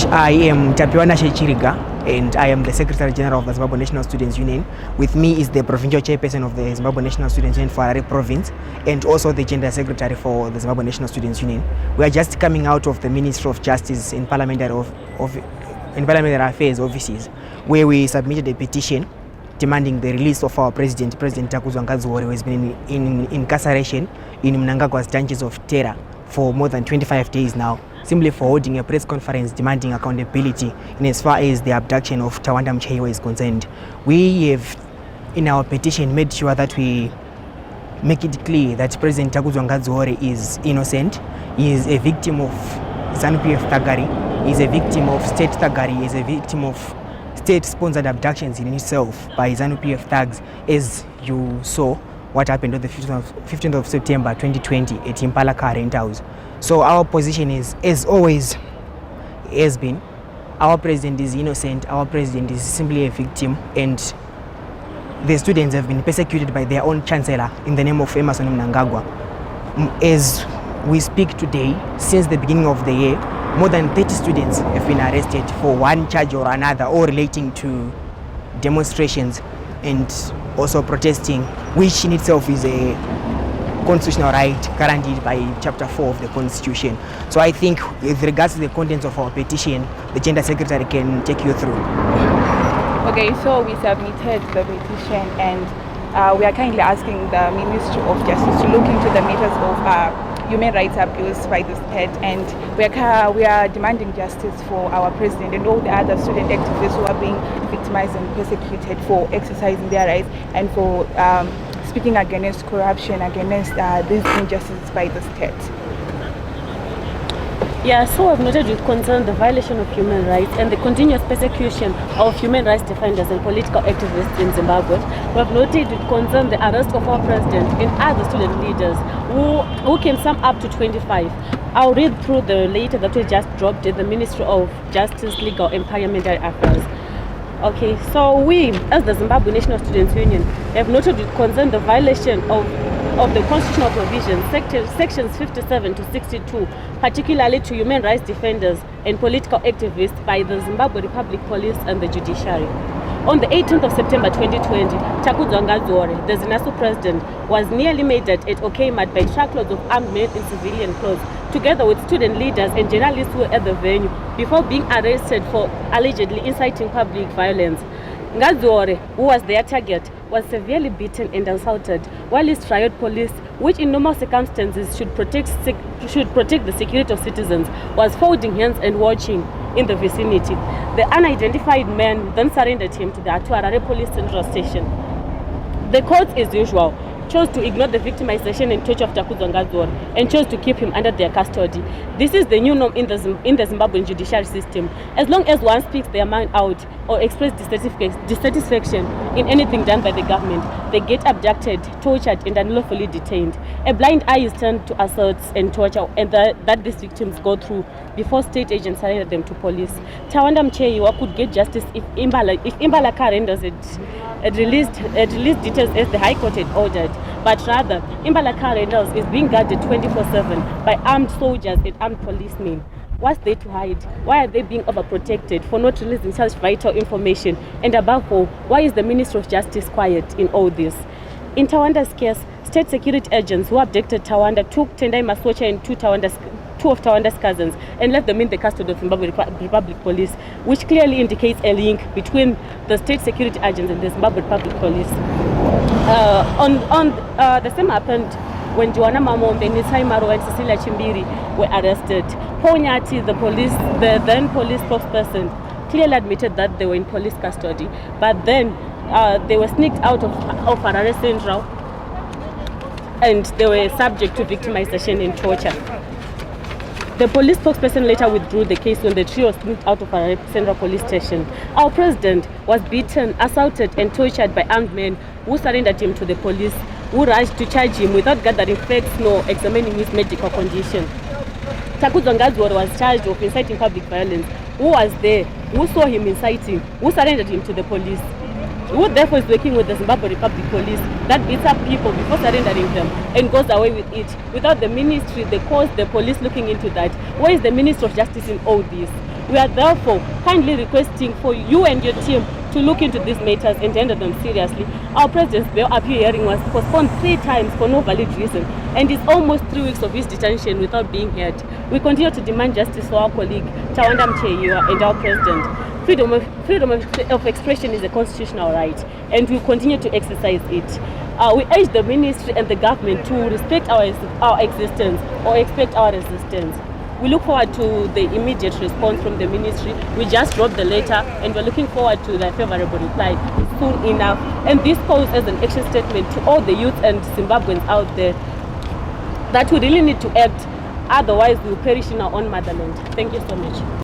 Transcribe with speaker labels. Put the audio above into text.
Speaker 1: I am Tapiwana Shechiriga, and I am the Secretary General of the Zimbabwe National Students Union. With me is the Provincial Chairperson of the Zimbabwe National Students Union for Harare Province, and also the Gender Secretary for the Zimbabwe National Students Union. We are just coming out of the Ministry of Justice in Parliamentary Affairs offices, where we submitted a petition demanding the release of our President Takudzwa Ngadziore, who has been in incarceration in Mnangagwa's dungeons of terror for more than 25 days now, simply for holding a press conference demanding accountability in as far as the abduction of Tawanda Mcheyiwa is concerned. We have, in our petition, made sure that we make it clear that President Takudzwa Ngadziore is innocent. He is a victim of ZANU-PF thuggery. He is a victim of state thuggery. He is a victim of state-sponsored abductions in itself by ZANU-PF thugs, as you saw what happened on the 15th of September 2020 at Impala Car Rent House. So our position is, as always has been, our president is innocent, our president is simply a victim, and the students have been persecuted by their own chancellor in the name of Emmerson Mnangagwa. As we speak today, since the beginning of the year, more than 30 students have been arrested for one charge or another, all relating to demonstrations and also protesting, which in itself is a constitutional right guaranteed by Chapter 4 of the Constitution. So I think with regards to the contents of our petition, the Gender Secretary can take you through.
Speaker 2: Okay, so we submitted the petition, and we are kindly asking the Ministry of Justice to look into the matters of human rights abuse by the state, and we are demanding justice for our president and all the other student activists who are being victimized and persecuted for exercising their rights and for speaking against corruption, against these injustices by the state.
Speaker 3: Yeah, so I've noted with concern the violation of human rights and the continuous persecution of human rights defenders and political activists in Zimbabwe. We have noted with concern the arrest of our president and other student leaders who can sum up to 25. I'll read through the letter that we just dropped at the Ministry of Justice, Legal and Parliamentary Affairs. Okay, so we, as the Zimbabwe National Students Union, have noted with concern the violation of the constitutional provisions, sections 57 to 62, particularly to human rights defenders and political activists by the Zimbabwe Republic Police and the judiciary. On the 18th of September 2020, Takudzwa Ngadziore, the ZINASU president, was nearly murdered at Okaymat by truckloads of armed men in civilian clothes, together with student leaders and journalists who were at the venue, before being arrested for allegedly inciting public violence. Ngadziore, who was their target, was severely beaten and assaulted, while his riot police, which in normal circumstances should protect the security of citizens, was folding hands and watching in the vicinity. The unidentified man then surrendered him to the Harare Police Central Station. The court, as usual, chose to ignore the victimization and torture of Takudzwa Ngadziore and chose to keep him under their custody. This is the new norm in the Zimbabwean judiciary system. As long as one speaks their mind out or express dissatisfaction in anything done by the government, they get abducted, tortured, and unlawfully detained. A blind eye is turned to assaults and torture, and that these victims go through before state agents surrender them to police. Tawanda Mcheyiwa could get justice if Impala Car renders it released details as the High Court had ordered, but rather Impala Car renders is being guarded 24/7 by armed soldiers and armed policemen. What's there to hide? Why are they being overprotected for not releasing such vital information? And above all, why is the Ministry of Justice quiet in all this? In Tawanda's case, state security agents who abducted Tawanda took Tendai Masocha and two of Tawanda's cousins and left them in the custody of Zimbabwe Republic Police, which clearly indicates a link between the state security agents and the Zimbabwe Republic Police. The same happened when Joanna Mamombe, Nisai Maro and Cecilia Chimbiri were arrested. Ponyati, the then police spokesperson, clearly admitted that they were in police custody, but then they were sneaked out of Harare Central and they were subject to victimization and torture. The police spokesperson later withdrew the case when the trio was sneaked out of Harare Central Police Station. Our president was beaten, assaulted and tortured by armed men who surrendered him to the police, who rushed to charge him without gathering facts nor examining his medical condition. Takudzwa Ngadziore was charged of inciting public violence. Who was there? Who saw him inciting? Who surrendered him to the police? who therefore is working with the Zimbabwe Republic Police that beats up people before surrendering them and goes away with it. Without the ministry, the courts, the police looking into that, where is the Minister of Justice in all this? We are therefore kindly requesting for you and your team to look into these matters and handle them seriously. Our President's bail appeal hearing was postponed 3 times for no valid reason, and it's almost 3 weeks of his detention without being heard. We continue to demand justice for our colleague Tawanda Mcheyiwa and our President. Freedom of expression is a constitutional right, and we continue to exercise it. We urge the ministry and the government to respect our existence or expect our resistance. We look forward to the immediate response from the ministry. We just dropped the letter and we're looking forward to the favorable reply soon enough. And this calls as an action statement to all the youth and Zimbabweans out there that we really need to act, otherwise we'll perish in our own motherland. Thank you so much.